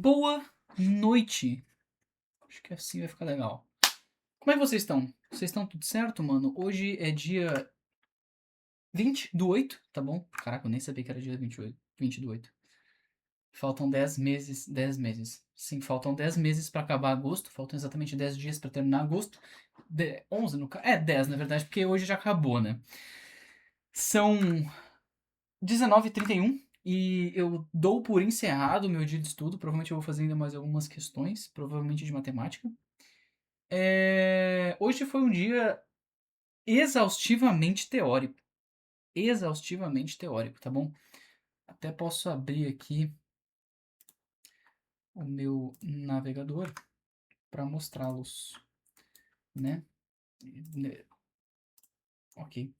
Boa noite. Acho que assim vai ficar legal. Como é que vocês estão? Vocês estão tudo certo, mano? Hoje é dia 20 do 8, tá bom? Caraca, eu nem sabia que era dia 28, 20 do 8. Faltam 10 meses, 10 meses. Sim, faltam 10 meses pra acabar agosto, faltam exatamente 10 dias pra terminar agosto. 11 no caso. 10 na verdade, porque hoje já acabou, né? São 19h31 e eu dou por encerrado o meu dia de estudo. Provavelmente eu vou fazer ainda mais algumas questões, provavelmente de matemática. Hoje foi um dia exaustivamente teórico. Exaustivamente teórico, tá bom? Até posso abrir aqui o meu navegador para mostrá-los, né? Ok.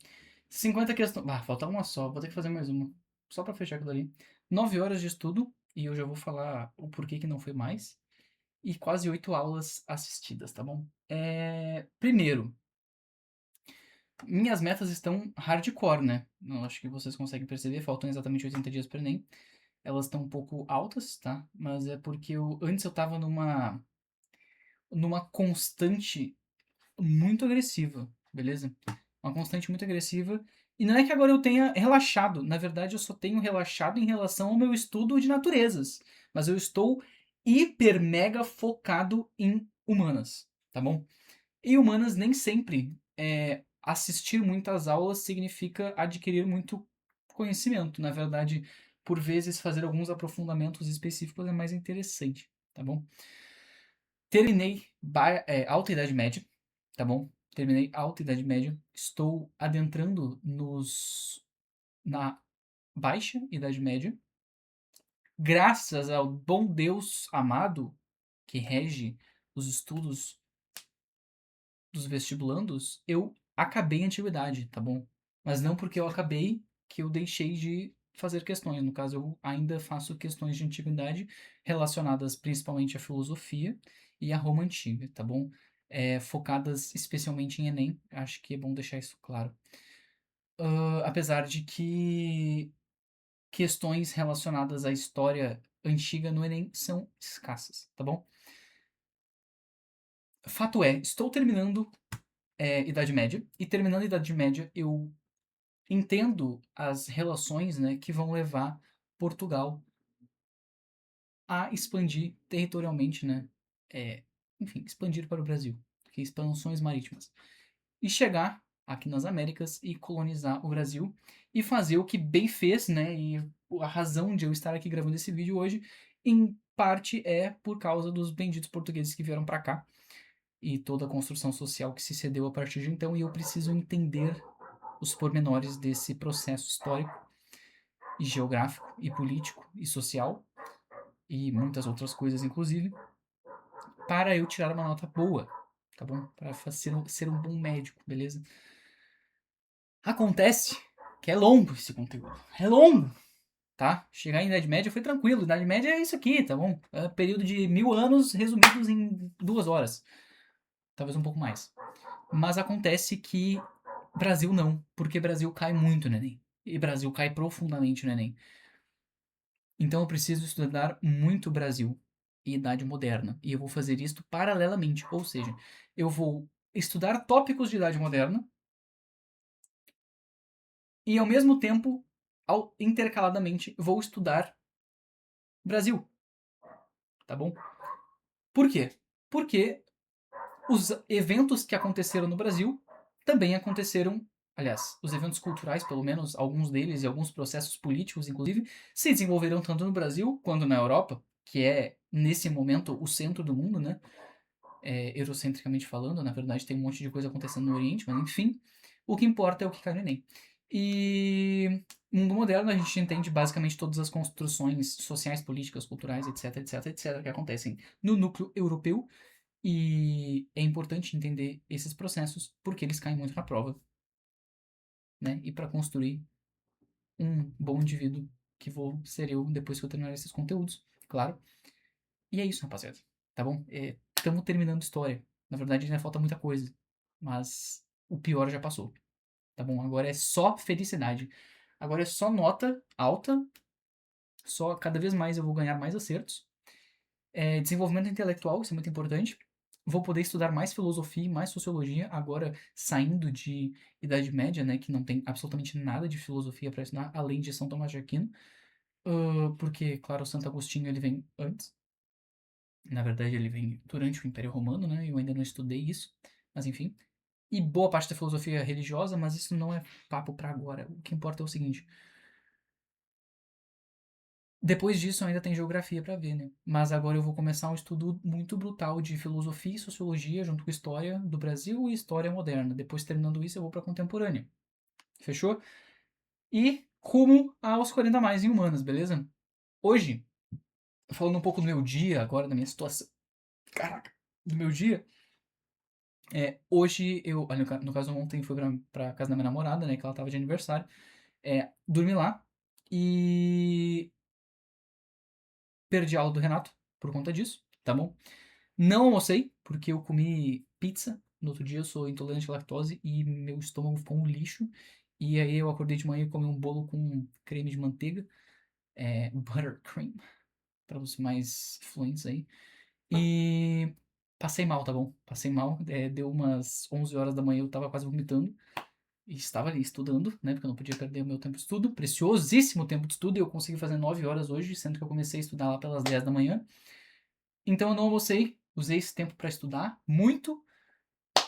50 questões. Ah, falta uma só, vou ter que fazer mais uma. Só para fechar aquilo ali. 9 horas de estudo, e eu já vou falar o porquê que não foi mais. E quase 8 aulas assistidas, tá bom? Primeiro, minhas metas estão hardcore, né? Eu acho que vocês conseguem perceber, faltam exatamente 80 dias para o Enem. Elas estão um pouco altas, tá? Mas é porque antes eu tava numa constante muito agressiva, beleza? Uma constante muito agressiva. E não é que agora eu tenha relaxado. Na verdade, eu só tenho relaxado em relação ao meu estudo de naturezas. Mas eu estou hiper mega focado em humanas, tá bom? E humanas nem sempre assistir muitas aulas significa adquirir muito conhecimento. Na verdade, por vezes, fazer alguns aprofundamentos específicos é mais interessante, tá bom? Terminei Alta Idade Média, tá bom? Terminei Alta Idade Média. Estou adentrando na Baixa Idade Média. Graças ao bom Deus amado que rege os estudos dos vestibulandos, eu acabei a antiguidade, tá bom? Mas não porque eu acabei que eu deixei de fazer questões. No caso, eu ainda faço questões de antiguidade relacionadas principalmente à filosofia e à Roma Antiga, tá bom? Focadas especialmente em Enem, acho que é bom deixar isso claro. Apesar de que questões relacionadas à história antiga no Enem são escassas, tá bom? Fato é, estou terminando Idade Média, e terminando a Idade Média eu entendo as relações, né, que vão levar Portugal a expandir territorialmente, né, enfim, expandir para o Brasil, que expansões marítimas, e chegar aqui nas Américas e colonizar o Brasil e fazer o que bem fez, né, e a razão de eu estar aqui gravando esse vídeo hoje, em parte é por causa dos benditos portugueses que vieram para cá e toda a construção social que se cedeu a partir de então, e eu preciso entender os pormenores desse processo histórico e geográfico e político e social e muitas outras coisas inclusive, para eu tirar uma nota boa, tá bom? Para ser um bom médico, beleza? Acontece que é longo esse conteúdo, é longo, tá? Chegar em Idade Média foi tranquilo, Idade Média é isso aqui, tá bom? É um período de 1000 anos resumidos em 2 horas, talvez um pouco mais. Mas acontece que Brasil não, porque Brasil cai muito no Enem. E Brasil cai profundamente no Enem. Então eu preciso estudar muito Brasil e Idade Moderna. E eu vou fazer isto paralelamente. Ou seja, eu vou estudar tópicos de Idade Moderna e ao mesmo tempo, intercaladamente, vou estudar Brasil. Tá bom? Por quê? Porque os eventos que aconteceram no Brasil também aconteceram. Aliás, os eventos culturais, pelo menos alguns deles, e alguns processos políticos, inclusive, se desenvolveram tanto no Brasil quanto na Europa, que é, nesse momento, o centro do mundo, né? Eurocentricamente falando, na verdade, tem um monte de coisa acontecendo no Oriente, mas enfim, o que importa é o que cai no Enem. E no mundo moderno a gente entende basicamente todas as construções sociais, políticas, culturais, etc, etc, etc, que acontecem no núcleo europeu, e é importante entender esses processos porque eles caem muito na prova, né? E para construir um bom indivíduo que vou ser eu depois que eu terminar esses conteúdos, claro. E é isso, rapaziada. Tá bom? Estamos terminando a história. Na verdade, ainda falta muita coisa. Mas o pior já passou. Tá bom? Agora é só felicidade. Agora é só nota alta. Só cada vez mais eu vou ganhar mais acertos. Desenvolvimento intelectual, isso é muito importante. Vou poder estudar mais filosofia e mais sociologia, agora saindo de Idade Média, né, que não tem absolutamente nada de filosofia para estudar, além de São Tomás de Aquino. Porque, claro, Santo Agostinho ele vem antes. Na verdade, ele vem durante o Império Romano, né? Eu ainda não estudei isso, mas enfim. E boa parte da filosofia religiosa, mas isso não é papo para agora. O que importa é o seguinte: depois disso ainda tem geografia para ver, né? Mas agora eu vou começar um estudo muito brutal de filosofia e sociologia junto com história do Brasil e história moderna. Depois terminando isso, eu vou para contemporânea. Fechou? E rumo aos 40 mais em humanas, beleza? Hoje, falando um pouco do meu dia, agora da minha situação, caraca, do meu dia, hoje eu, no caso ontem fui pra casa da minha namorada, né, que ela tava de aniversário, dormi lá e perdi a aula do Renato por conta disso, tá bom? Não almocei, porque eu comi pizza, no outro dia eu sou intolerante à lactose e meu estômago ficou um lixo, e aí eu acordei de manhã e comi um bolo com creme de manteiga, buttercream, para os mais fluentes aí, e passei mal, tá bom? Passei mal, deu umas 11 horas da manhã, eu tava quase vomitando. E estava ali estudando, né? Porque eu não podia perder o meu tempo de estudo, preciosíssimo tempo de estudo, e eu consegui fazer 9 horas hoje, sendo que eu comecei a estudar lá pelas 10 da manhã. Então eu não almocei, usei esse tempo para estudar muito.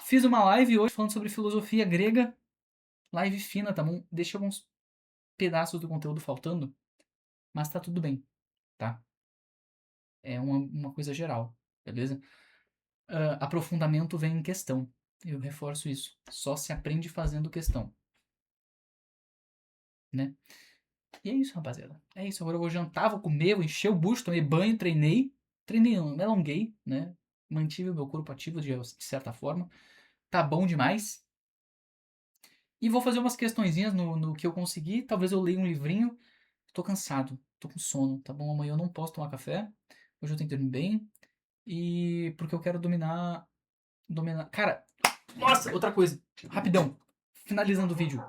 Fiz uma live hoje falando sobre filosofia grega, live fina, tá bom? Deixei alguns pedaços do conteúdo faltando, mas tá tudo bem, tá? É uma coisa geral, beleza? Aprofundamento vem em questão. Eu reforço isso. Só se aprende fazendo questão, né? E é isso, rapaziada. É isso. Agora eu vou jantar, vou comer, vou encher o bucho, tomei banho, treinei. Treinei, não, me alonguei, né? Mantive o meu corpo ativo de certa forma. Tá bom demais. E vou fazer umas questõezinhas no que eu conseguir. Talvez eu leia um livrinho. Tô cansado, tô com sono, tá bom? Amanhã eu não posso tomar café. Hoje eu tenho que dormir bem. E porque eu quero dominar. Cara, nossa, outra coisa. Rapidão. Finalizando o vídeo.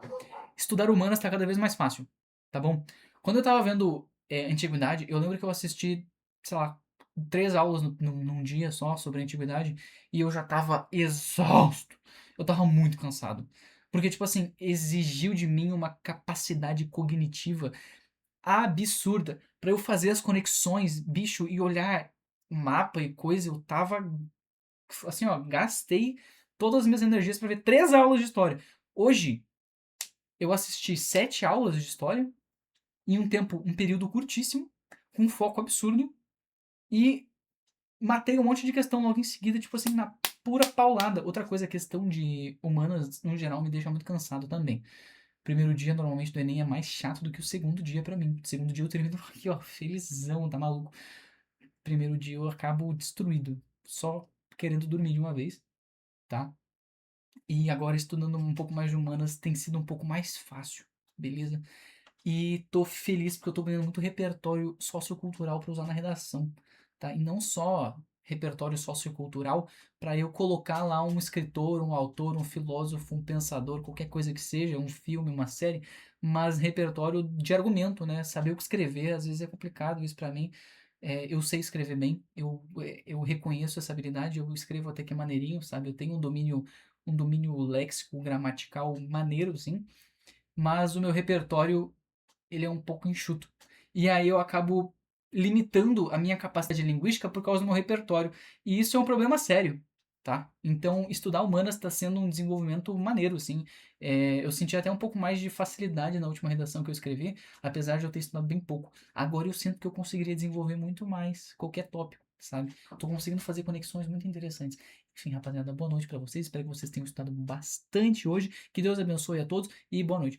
Estudar humanas tá cada vez mais fácil, tá bom? Quando eu tava vendo antiguidade, eu lembro que eu assisti, sei lá, 3 aulas num dia só sobre antiguidade e eu já tava exausto. Eu tava muito cansado. Porque, tipo assim, exigiu de mim uma capacidade cognitiva absurda pra eu fazer as conexões, bicho, e olhar mapa e coisa. Eu tava, assim, ó, gastei todas as minhas energias pra ver 3 aulas de história. Hoje, eu assisti 7 aulas de história em um período curtíssimo, com um foco absurdo, e matei um monte de questão logo em seguida, tipo assim, na pura paulada. Outra coisa, a questão de humanas, no geral, me deixa muito cansado também. Primeiro dia, normalmente, do Enem é mais chato do que o segundo dia pra mim. Segundo dia eu termino aqui, ó, felizão, tá maluco. Primeiro dia eu acabo destruído, só querendo dormir de uma vez, tá? E agora, estudando um pouco mais de humanas, tem sido um pouco mais fácil, beleza? E tô feliz porque eu tô ganhando muito repertório sociocultural para usar na redação, tá? E não só repertório sociocultural para eu colocar lá um escritor, um autor, um filósofo, um pensador, qualquer coisa que seja, um filme, uma série, mas repertório de argumento, né? Saber o que escrever, às vezes é complicado isso para mim. Eu sei escrever bem, eu reconheço essa habilidade, eu escrevo até que maneirinho, sabe? Eu tenho um domínio léxico, gramatical maneiro, sim, mas o meu repertório ele é um pouco enxuto. E aí eu acabo limitando a minha capacidade linguística por causa do meu repertório. E isso é um problema sério, tá? Então, estudar humanas está sendo um desenvolvimento maneiro, assim. Eu senti até um pouco mais de facilidade na última redação que eu escrevi, apesar de eu ter estudado bem pouco. Agora eu sinto que eu conseguiria desenvolver muito mais qualquer tópico, sabe? Tô conseguindo fazer conexões muito interessantes. Enfim, rapaziada, boa noite para vocês. Espero que vocês tenham estudado bastante hoje. Que Deus abençoe a todos e boa noite.